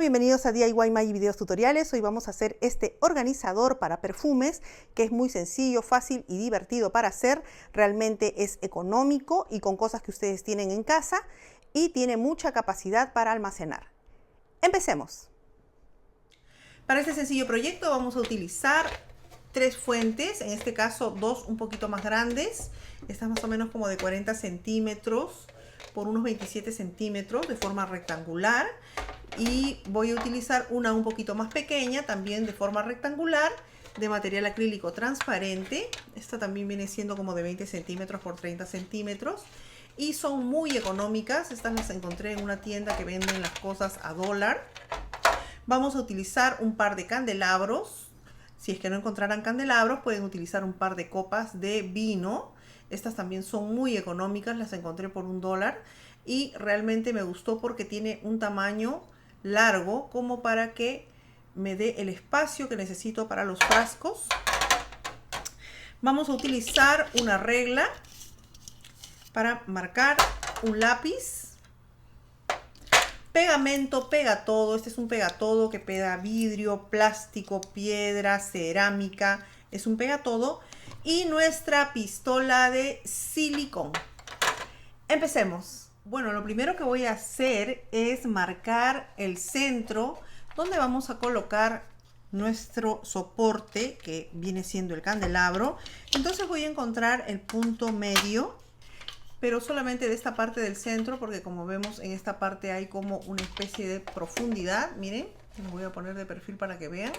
bienvenidos a DIY Maggi Videos Tutoriales. Hoy vamos a hacer este organizador para perfumes que es muy sencillo, fácil y divertido para hacer. Realmente es económico y con cosas que ustedes tienen en casa y tiene mucha capacidad para almacenar. Empecemos. Para este sencillo proyecto vamos a utilizar 3 fuentes, en este caso 2 un poquito más grandes. Esta es más o menos como de 40 centímetros por unos 27 centímetros de forma rectangular. Y voy a utilizar una un poquito más pequeña, también de forma rectangular, de material acrílico transparente. Esta también viene siendo como de 20 centímetros por 30 centímetros. Y son muy económicas. Estas las encontré en una tienda que venden las cosas a dólar. Vamos a utilizar un par de candelabros. Si es que no encontraran candelabros, pueden utilizar un par de copas de vino. Estas también son muy económicas, las encontré por $1. Y realmente me gustó porque tiene un tamaño largo como para que me dé el espacio que necesito para los frascos. Vamos a utilizar una regla para marcar, un lápiz, pegamento pega todo. Este es un pega todo que pega vidrio, plástico, piedra, cerámica, es un pega todo. Y nuestra pistola de silicón. Empecemos. Bueno, lo primero que voy a hacer es marcar el centro donde vamos a colocar nuestro soporte, que viene siendo el candelabro. Entonces voy a encontrar el punto medio, pero solamente de esta parte del centro, porque como vemos en esta parte hay como una especie de profundidad. Miren, lo voy a poner de perfil para que vean.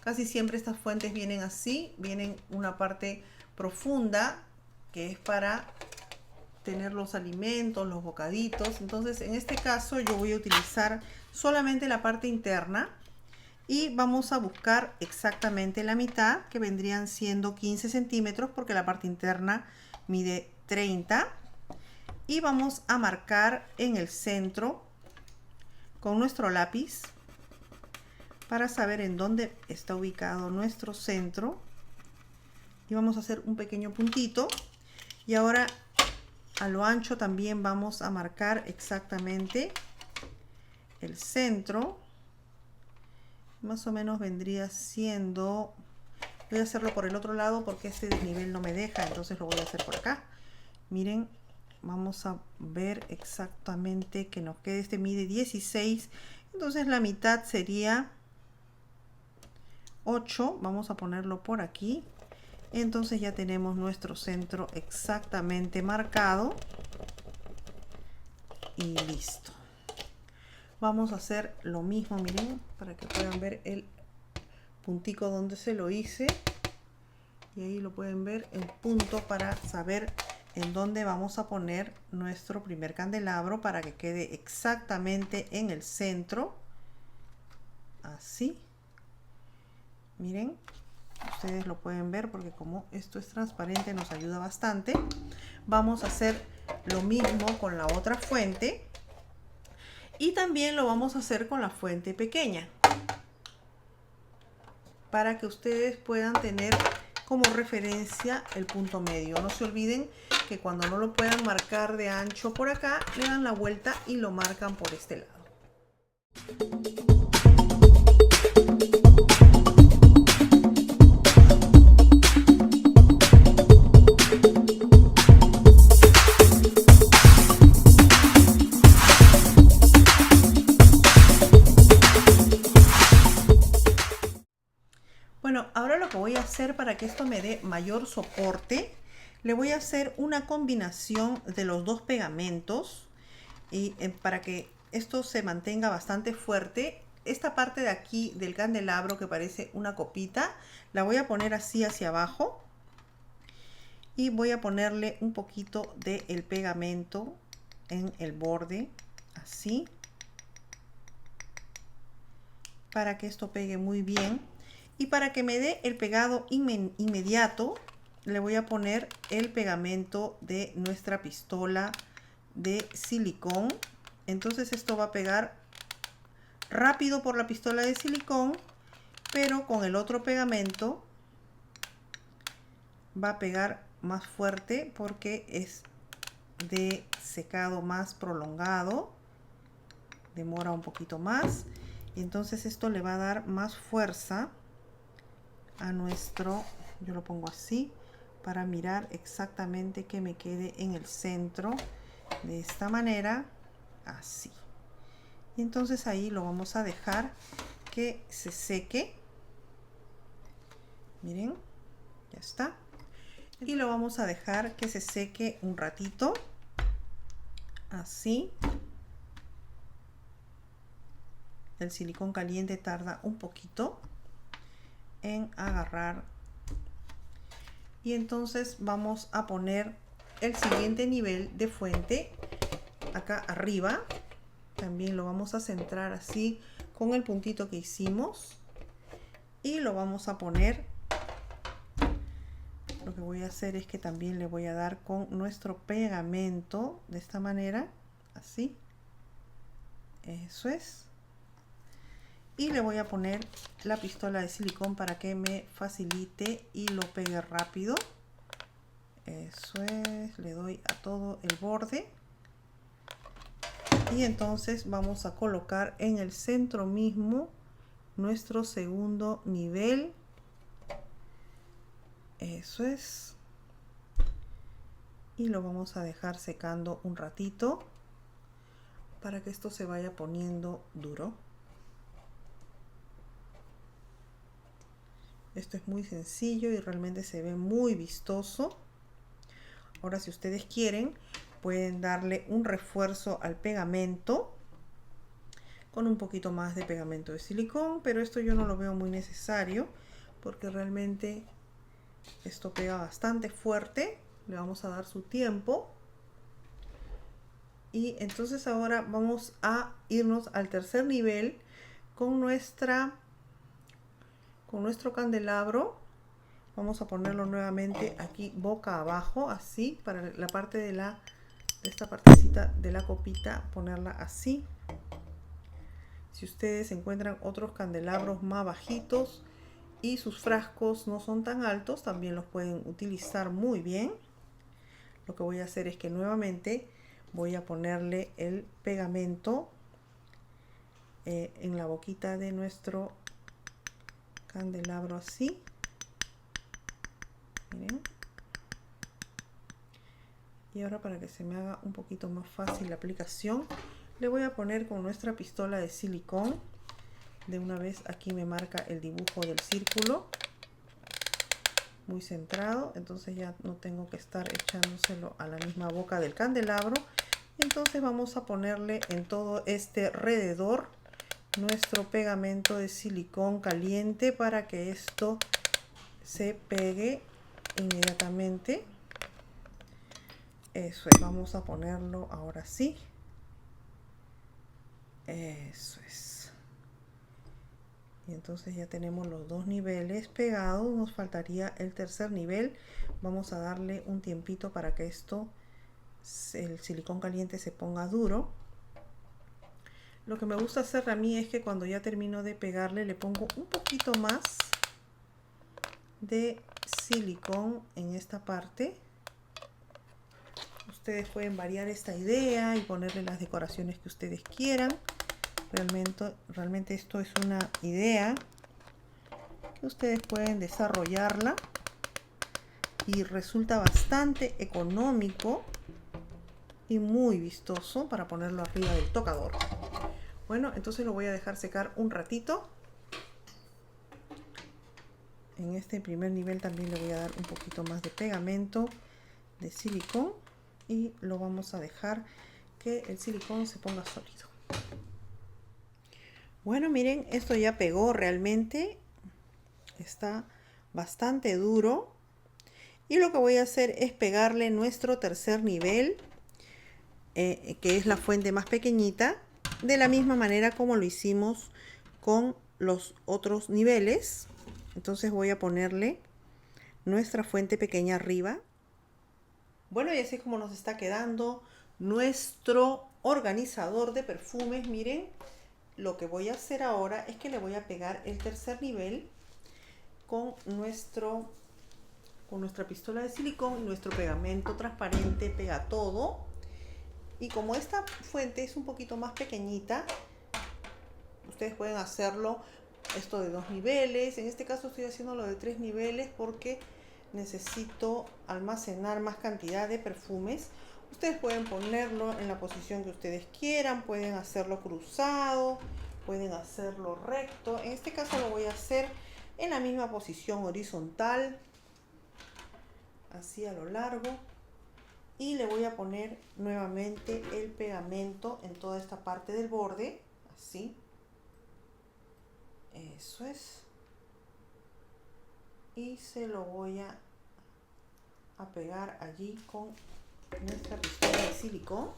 Casi siempre estas fuentes vienen así, vienen una parte profunda que es para tener los alimentos, los bocaditos. Entonces en este caso yo voy a utilizar solamente la parte interna y vamos a buscar exactamente la mitad, que vendrían siendo 15 centímetros, porque la parte interna mide 30. Y vamos a marcar en el centro con nuestro lápiz para saber en dónde está ubicado nuestro centro. Y vamos a hacer un pequeño puntito. Y ahora a lo ancho también vamos a marcar exactamente el centro. Más o menos vendría siendo... Voy a hacerlo por el otro lado porque este desnivel no me deja, entonces lo voy a hacer por acá. Miren, vamos a ver exactamente que nos quede. Este mide 16, entonces la mitad sería 8. Vamos a ponerlo por aquí. Entonces ya tenemos nuestro centro exactamente marcado y listo. Vamos a hacer lo mismo, miren, para que puedan ver el puntico donde se lo hice. Y ahí lo pueden ver, el punto, para saber en dónde vamos a poner nuestro primer candelabro para que quede exactamente en el centro. Así. Miren. Ustedes lo pueden ver porque como esto es transparente nos ayuda bastante. Vamos a hacer lo mismo con la otra fuente. Y también lo vamos a hacer con la fuente pequeña. Para que ustedes puedan tener como referencia el punto medio. No se olviden que cuando no lo puedan marcar de ancho por acá, le dan la vuelta y lo marcan por este lado. Bueno, ahora lo que voy a hacer para que esto me dé mayor soporte, le voy a hacer una combinación de los dos pegamentos y para que esto se mantenga bastante fuerte. Esta parte de aquí del candelabro que parece una copita, la voy a poner así hacia abajo y voy a ponerle un poquito del pegamento en el borde, así, para que esto pegue muy bien. Y para que me dé el pegado inmediato, le voy a poner el pegamento de nuestra pistola de silicón. Entonces esto va a pegar rápido por la pistola de silicón, pero con el otro pegamento va a pegar más fuerte porque es de secado más prolongado. Demora un poquito más. Y entonces esto le va a dar más fuerza a nuestro, yo lo pongo así, para mirar exactamente que me quede en el centro, de esta manera, así. Y entonces ahí lo vamos a dejar que se seque. Miren, ya está. Y lo vamos a dejar que se seque un ratito, así. El silicón caliente tarda un poquito en agarrar. Y entonces vamos a poner el siguiente nivel de fuente acá arriba. También lo vamos a centrar así con el puntito que hicimos y lo vamos a poner. Lo que voy a hacer es que también le voy a dar con nuestro pegamento de esta manera, así. Eso es. Y le voy a poner la pistola de silicón para que me facilite y lo pegue rápido. Eso es, le doy a todo el borde. Y entonces vamos a colocar en el centro mismo nuestro segundo nivel. Eso es. Y lo vamos a dejar secando un ratito para que esto se vaya poniendo duro. Esto es muy sencillo y realmente se ve muy vistoso. Ahora, si ustedes quieren, pueden darle un refuerzo al pegamento con un poquito más de pegamento de silicón, pero esto yo no lo veo muy necesario porque realmente esto pega bastante fuerte. Le vamos a dar su tiempo. Y entonces ahora vamos a irnos al tercer nivel con nuestro candelabro. Vamos a ponerlo nuevamente aquí boca abajo, así, para la parte de esta partecita de la copita, ponerla así. Si ustedes encuentran otros candelabros más bajitos y sus frascos no son tan altos, también los pueden utilizar muy bien. Lo que voy a hacer es que nuevamente voy a ponerle el pegamento en la boquita de nuestro candelabro, así. Miren. Y ahora, para que se me haga un poquito más fácil la aplicación, le voy a poner con nuestra pistola de silicón. De una vez aquí me marca el dibujo del círculo, muy centrado, entonces ya no tengo que estar echándoselo a la misma boca del candelabro. Y entonces vamos a ponerle en todo este alrededor nuestro pegamento de silicón caliente para que esto se pegue inmediatamente. Eso es, vamos a ponerlo ahora sí. Eso es. Y entonces ya tenemos los dos niveles pegados. Nos faltaría el tercer nivel. Vamos a darle un tiempito para que esto, el silicón caliente, se ponga duro. Lo que me gusta hacer a mí es que cuando ya termino de pegarle, le pongo un poquito más de silicón en esta parte. Ustedes pueden variar esta idea y ponerle las decoraciones que ustedes quieran. Realmente esto es una idea que ustedes pueden desarrollarla y resulta bastante económico y muy vistoso para ponerlo arriba del tocador. Bueno, entonces lo voy a dejar secar un ratito. En este primer nivel también le voy a dar un poquito más de pegamento de silicón y lo vamos a dejar que el silicón se ponga sólido. Bueno, miren, esto ya pegó realmente. Está bastante duro. Y lo que voy a hacer es pegarle nuestro tercer nivel, que es la fuente más pequeñita, de la misma manera como lo hicimos con los otros niveles. Entonces voy a ponerle nuestra fuente pequeña arriba. Bueno, y así es como nos está quedando nuestro organizador de perfumes. Miren, lo que voy a hacer ahora es que le voy a pegar el tercer nivel con nuestra pistola de silicón y nuestro pegamento transparente. Pega todo. Y como esta fuente es un poquito más pequeñita, Ustedes pueden hacerlo esto de 2 niveles. En este caso estoy haciendo lo de 3 niveles porque necesito almacenar más cantidad de perfumes. Ustedes pueden ponerlo en la posición que ustedes quieran, pueden hacerlo cruzado, pueden hacerlo recto. En este caso lo voy a hacer en la misma posición horizontal, así a lo largo. Y le voy a poner nuevamente el pegamento en toda esta parte del borde, así. Eso es. Y se lo voy a pegar allí con nuestra pistola de silicón.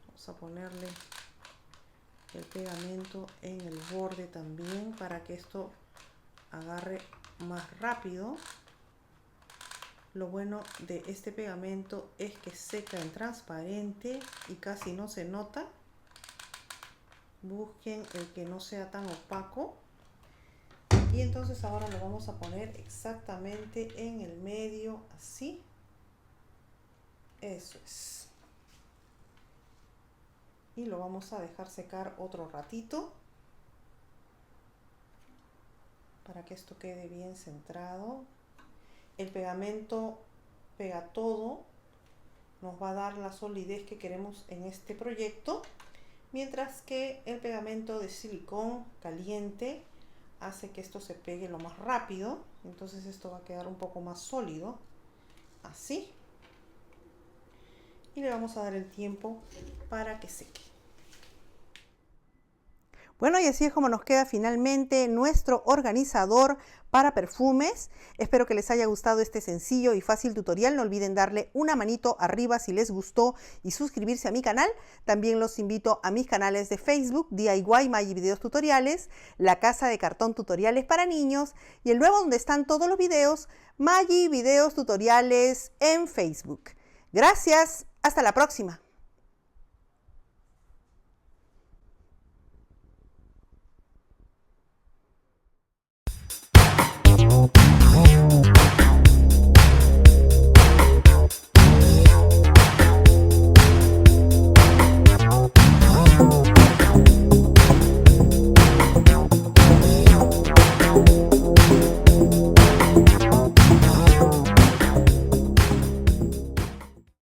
Vamos a ponerle el pegamento en el borde también para que esto agarre más rápido. Lo bueno de este pegamento es que seca en transparente y casi no se nota. Busquen el que no sea tan opaco. Y entonces ahora lo vamos a poner exactamente en el medio, así. Eso es. Y lo vamos a dejar secar otro ratito para que esto quede bien centrado. El pegamento pega todo, nos va a dar la solidez que queremos en este proyecto, mientras que el pegamento de silicón caliente hace que esto se pegue lo más rápido. Entonces esto va a quedar un poco más sólido, así. Y le vamos a dar el tiempo para que seque. Bueno, y así es como nos queda finalmente nuestro organizador para perfumes. Espero que les haya gustado este sencillo y fácil tutorial. No olviden darle una manito arriba si les gustó y suscribirse a mi canal. También los invito a mis canales de Facebook, DIY Maggi Videos Tutoriales, La Casa de Cartón Tutoriales para Niños y el nuevo donde están todos los videos, Maggi Videos Tutoriales en Facebook. Gracias, hasta la próxima.